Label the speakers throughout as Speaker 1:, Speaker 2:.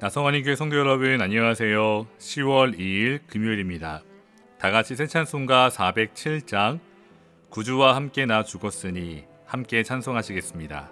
Speaker 1: 나성환인교회 성도 여러분, 안녕하세요. 10월 2일 금요일입니다. 다같이 새 찬송가 407장 구주와 함께 나 죽었으니 함께 찬송하시겠습니다.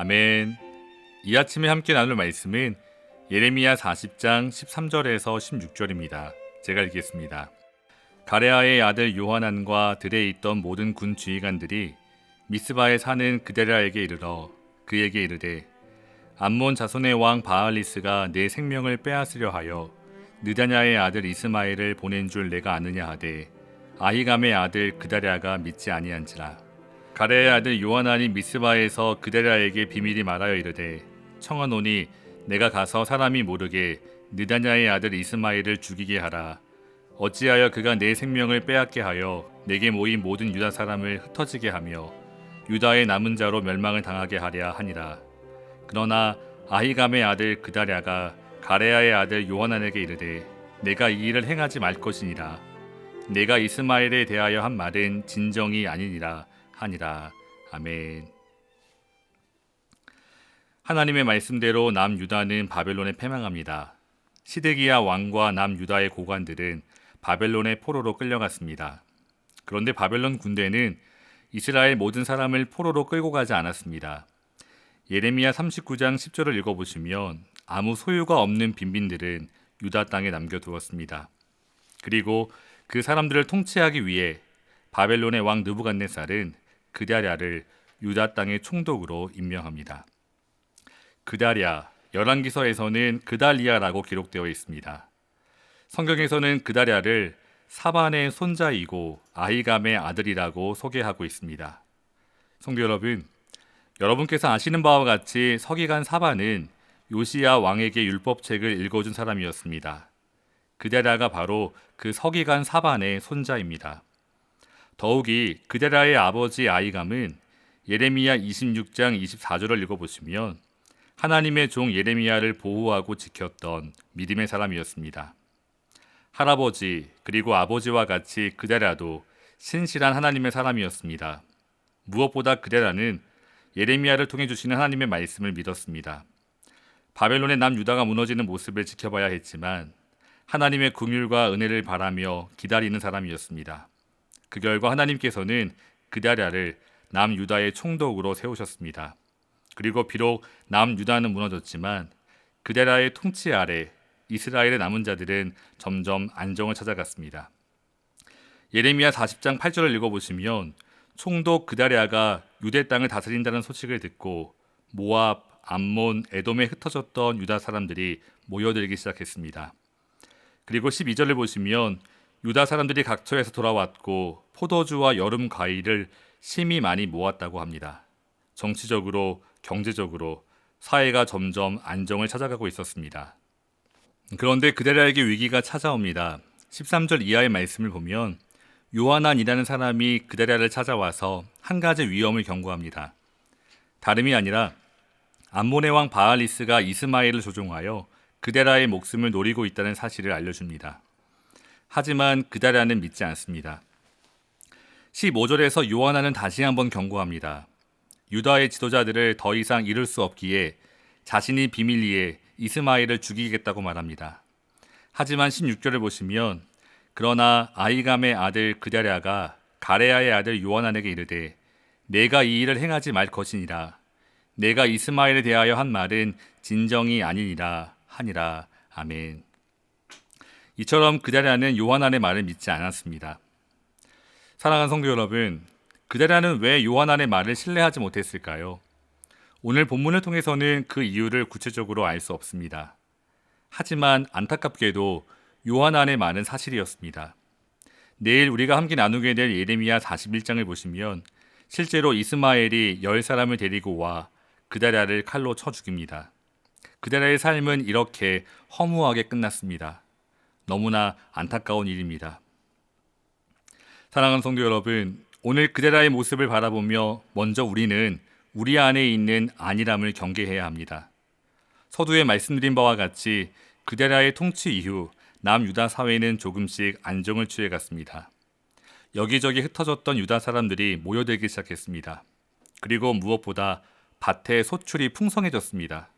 Speaker 1: 아멘. 이 아침에 함께 나눌 말씀은 예레미야 40장 13절에서 16절입니다. 제가 읽겠습니다. 가레아의 아들 요하난과 들에 있던 모든 군 지휘관들이 미스바에 사는 그데랴에게 이르러 그에게 이르되 암몬 자손의 왕 바알리스가 내 생명을 빼앗으려 하여 느다냐의 아들 이스마엘을 보낸 줄 내가 아느냐 하되 아히감의 아들 그다랴가 믿지 아니한지라. 가레의 아들 요하난이 미스바에서 그데랴에게 비밀이 말하여 이르되 청하노니 내가 가서 사람이 모르게 느다냐의 아들 이스마엘을 죽이게 하라. 어찌하여 그가 내 생명을 빼앗게 하여 내게 모인 모든 유다 사람을 흩어지게 하며 유다의 남은 자로 멸망을 당하게 하랴 하니라. 그러나 아히감의 아들 그다랴가 가레아의 아들 요하난에게 이르되 내가 이 일을 행하지 말 것이니라. 내가 이스마엘에 대하여 한 말은 진정이 아니니라 하니라. 아멘. 하나님의 말씀대로 남유다는 바벨론에 패망합니다. 시드기야 왕과 남유다의 고관들은 바벨론의 포로로 끌려갔습니다. 그런데 바벨론 군대는 이스라엘 모든 사람을 포로로 끌고 가지 않았습니다. 예레미야 39장 10절을 읽어보시면 아무 소유가 없는 빈민들은 유다 땅에 남겨두었습니다. 그리고 그 사람들을 통치하기 위해 바벨론의 왕 느부갓네살은 그다랴를 유다 땅의 총독으로 임명합니다. 그다랴, 열왕기서에서는 그달리아라고 기록되어 있습니다. 성경에서는 그다랴를 사반의 손자이고 아히감의 아들이라고 소개하고 있습니다. 성도 여러분, 여러분께서 아시는 바와 같이 서기관 사반은 요시야 왕에게 율법책을 읽어준 사람이었습니다. 그데랴가 바로 그 서기관 사반의 손자입니다. 더욱이 그데랴의 아버지 아히감은 예레미야 26장 24절을 읽어보시면 하나님의 종 예레미야를 보호하고 지켰던 믿음의 사람이었습니다. 할아버지 그리고 아버지와 같이 그데랴도 신실한 하나님의 사람이었습니다. 무엇보다 그데랴는 예레미야를 통해 주시는 하나님의 말씀을 믿었습니다. 바벨론의 남유다가 무너지는 모습을 지켜봐야 했지만 하나님의 긍휼과 은혜를 바라며 기다리는 사람이었습니다. 그 결과 하나님께서는 그다랴를 남유다의 총독으로 세우셨습니다. 그리고 비록 남유다는 무너졌지만 그다랴의 통치 아래 이스라엘의 남은 자들은 점점 안정을 찾아갔습니다. 예레미야 40장 8절을 읽어보시면 총독 그다랴가 유대 땅을 다스린다는 소식을 듣고 모압, 암몬, 에돔에 흩어졌던 유다 사람들이 모여들기 시작했습니다. 그리고 12절을 보시면 유다 사람들이 각처에서 돌아왔고 포도주와 여름 과일을 심히 많이 모았다고 합니다. 정치적으로, 경제적으로 사회가 점점 안정을 찾아가고 있었습니다. 그런데 그데랴에게 위기가 찾아옵니다. 13절 이하의 말씀을 보면 요하난이라는 사람이 그데랴를 찾아와서 한 가지 위험을 경고합니다. 다름이 아니라 암몬의 왕 바알리스가 이스마엘을 조종하여 그데랴의 목숨을 노리고 있다는 사실을 알려줍니다. 하지만 그데랴는 믿지 않습니다. 15절에서 요하난은 다시 한번 경고합니다. 유다의 지도자들을 더 이상 이룰 수 없기에 자신이 비밀리에 이스마엘을 죽이겠다고 말합니다. 하지만 16절을 보시면 그러나 아히감의 아들 그데랴가 가레아의 아들 요하난에게 이르되 내가 이 일을 행하지 말 것이니라. 내가 이스마엘에 대하여 한 말은 진정이 아니니라 하니라. 아멘. 이처럼 그데랴는 요하난의 말을 믿지 않았습니다. 사랑하는 성도 여러분, 그데랴는 왜 요하난의 말을 신뢰하지 못했을까요? 오늘 본문을 통해서는 그 이유를 구체적으로 알 수 없습니다. 하지만 안타깝게도 요하난의 말은 사실이었습니다. 내일 우리가 함께 나누게 될 예레미야 41장을 보시면 실제로 이스마엘이 10사람을 데리고 와 그데랴를 칼로 쳐 죽입니다. 그데랴의 삶은 이렇게 허무하게 끝났습니다. 너무나 안타까운 일입니다. 사랑하는 성도 여러분, 오늘 그데랴의 모습을 바라보며 먼저 우리는 우리 안에 있는 안일함을 경계해야 합니다. 서두에 말씀드린 바와 같이 그데랴의 통치 이후 남유다 사회는 조금씩 안정을 취해갔습니다. 여기저기 흩어졌던 유다 사람들이 모여들기 시작했습니다. 그리고 무엇보다 밭의 소출이 풍성해졌습니다.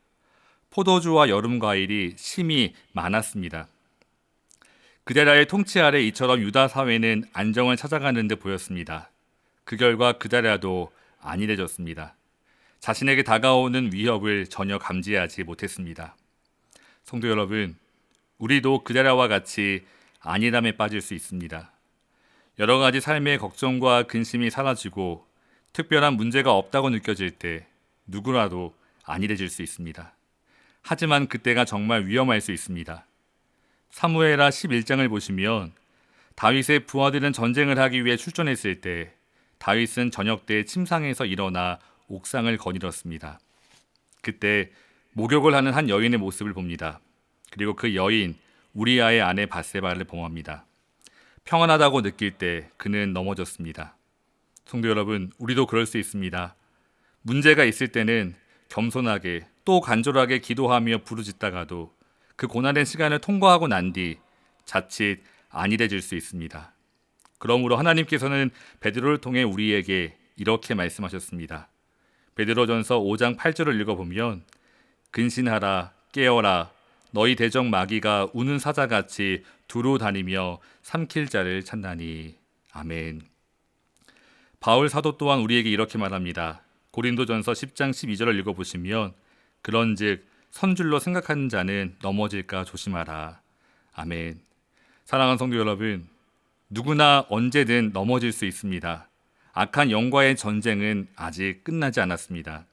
Speaker 1: 포도주와 여름 과일이 심히 많았습니다. 그데랴의 통치 아래 이처럼 유다 사회는 안정을 찾아가는 듯 보였습니다. 그 결과 그데랴도 안일해졌습니다. 자신에게 다가오는 위협을 전혀 감지하지 못했습니다. 성도 여러분, 우리도 그대라와 같이 안일함에 빠질 수 있습니다. 여러 가지 삶의 걱정과 근심이 사라지고 특별한 문제가 없다고 느껴질 때 누구라도 안일해질 수 있습니다. 하지만 그때가 정말 위험할 수 있습니다. 사무엘하 11장을 보시면 다윗의 부하들은 전쟁을 하기 위해 출전했을 때 다윗은 저녁 때 침상에서 일어나 옥상을 거닐었습니다. 그때 목욕을 하는 한 여인의 모습을 봅니다. 그리고 그 여인 우리아의 아내 밧세바를 범합니다. 평안하다고 느낄 때 그는 넘어졌습니다. 성도 여러분, 우리도 그럴 수 있습니다. 문제가 있을 때는 겸손하게 또 간절하게 기도하며 부르짖다가도 그 고난의 시간을 통과하고 난 뒤 자칫 안일해질 수 있습니다. 그러므로 하나님께서는 베드로를 통해 우리에게 이렇게 말씀하셨습니다. 베드로전서 5장 8절을 읽어보면 근신하라 깨어라 너희 대적 마귀가 우는 사자같이 두루 다니며 삼킬 자를 찾나니. 아멘. 바울 사도 또한 우리에게 이렇게 말합니다. 고린도전서 10장 12절을 읽어보시면 그런즉 선줄로 생각하는 자는 넘어질까 조심하라. 아멘. 사랑하는 성도 여러분, 누구나 언제든 넘어질 수 있습니다. 악한 영과의 전쟁은 아직 끝나지 않았습니다.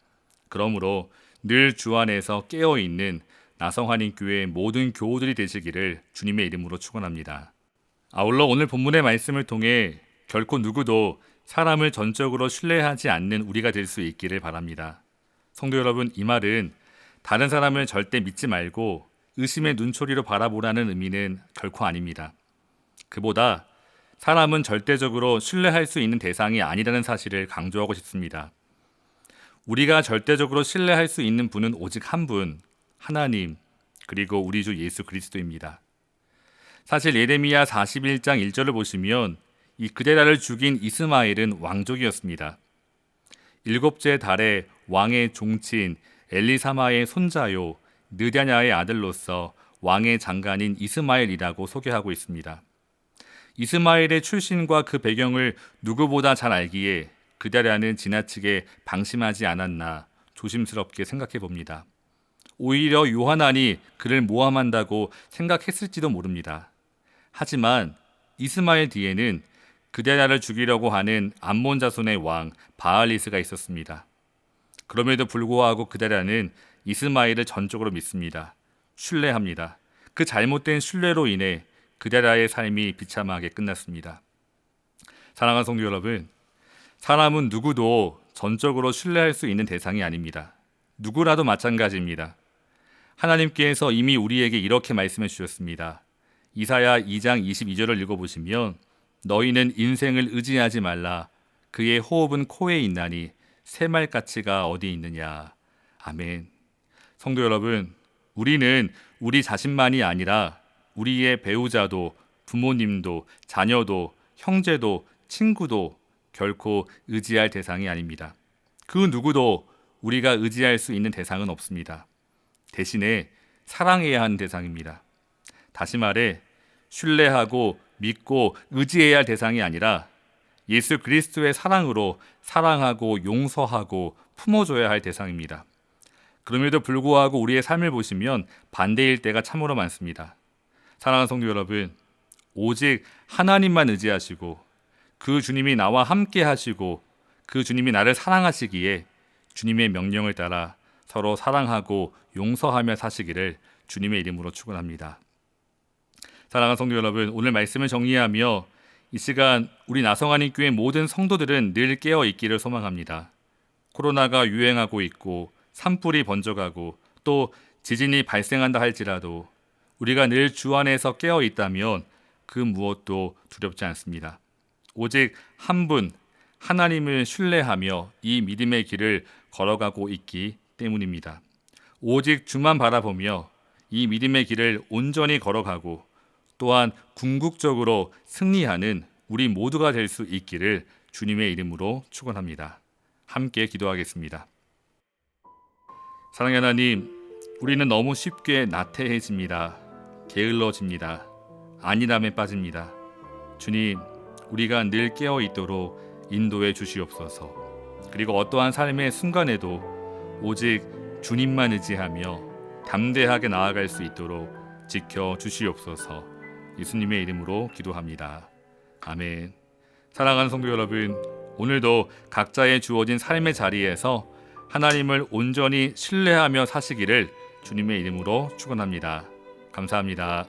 Speaker 1: 그러므로 늘 주 안에서 깨어있는 나성한인교회 모든 교우들이 되시기를 주님의 이름으로 축원합니다. 아울러 오늘 본문의 말씀을 통해 결코 누구도 사람을 전적으로 신뢰하지 않는 우리가 될 수 있기를 바랍니다. 성도 여러분, 이 말은 다른 사람을 절대 믿지 말고 의심의 눈초리로 바라보라는 의미는 결코 아닙니다. 그보다 사람은 절대적으로 신뢰할 수 있는 대상이 아니라는 사실을 강조하고 싶습니다. 우리가 절대적으로 신뢰할 수 있는 분은 오직 한 분, 하나님, 그리고 우리 주 예수 그리스도입니다. 사실 예레미야 41장 1절을 보시면 이 그데라를 죽인 이스마엘은 왕족이었습니다. 일곱째 달에 왕의 종친 엘리사마의 손자요 느냐냐의 아들로서 왕의 장관인 이스마엘이라고 소개하고 있습니다. 이스마엘의 출신과 그 배경을 누구보다 잘 알기에 그데라는 지나치게 방심하지 않았나 조심스럽게 생각해 봅니다. 오히려 요하난이 그를 모함한다고 생각했을지도 모릅니다. 하지만 이스마엘 뒤에는 그데라를 죽이려고 하는 암몬 자손의 왕 바알리스가 있었습니다. 그럼에도 불구하고 그데라는 이스마엘을 전적으로 믿습니다. 신뢰합니다. 그 잘못된 신뢰로 인해 그데라의 삶이 비참하게 끝났습니다. 사랑하는 성도 여러분, 사람은 누구도 전적으로 신뢰할 수 있는 대상이 아닙니다. 누구라도 마찬가지입니다. 하나님께서 이미 우리에게 이렇게 말씀해 주셨습니다. 이사야 2장 22절을 읽어보시면 너희는 인생을 의지하지 말라. 그의 호흡은 코에 있나니 새말 가치가 어디 있느냐. 아멘. 성도 여러분, 우리는 우리 자신만이 아니라 우리의 배우자도 부모님도 자녀도 형제도 친구도 결코 의지할 대상이 아닙니다. 그 누구도 우리가 의지할 수 있는 대상은 없습니다. 대신에 사랑해야 하는 대상입니다. 다시 말해 신뢰하고 믿고 의지해야 할 대상이 아니라 예수 그리스도의 사랑으로 사랑하고 용서하고 품어줘야 할 대상입니다. 그럼에도 불구하고 우리의 삶을 보시면 반대일 때가 참으로 많습니다. 사랑하는 성도 여러분, 오직 하나님만 의지하시고 그 주님이 나와 함께 하시고 그 주님이 나를 사랑하시기에 주님의 명령을 따라 서로 사랑하고 용서하며 사시기를 주님의 이름으로 축원합니다. 사랑하는 성도 여러분, 오늘 말씀을 정리하며 이 시간 우리 나성한인교회 모든 성도들은 늘 깨어 있기를 소망합니다. 코로나가 유행하고 있고 산불이 번져가고 또 지진이 발생한다 할지라도 우리가 늘 주 안에서 깨어 있다면 그 무엇도 두렵지 않습니다. 오직 한 분 하나님을 신뢰하며 이 믿음의 길을 걸어가고 있기 때문입니다. 오직 주만 바라보며 이 믿음의 길을 온전히 걸어가고 또한 궁극적으로 승리하는 우리 모두가 될 수 있기를 주님의 이름으로 축원합니다. 함께 기도하겠습니다. 사랑의 하나님, 우리는 너무 쉽게 나태해집니다. 게을러집니다. 안일함에 빠집니다. 주님, 우리가 늘 깨어 있도록 인도해 주시옵소서. 그리고 어떠한 삶의 순간에도 오직 주님만 의지하며 담대하게 나아갈 수 있도록 지켜 주시옵소서. 예수님의 이름으로 기도합니다. 아멘. 사랑하는 성도 여러분, 오늘도 각자의 주어진 삶의 자리에서 하나님을 온전히 신뢰하며 사시기를 주님의 이름으로 축원합니다. 감사합니다.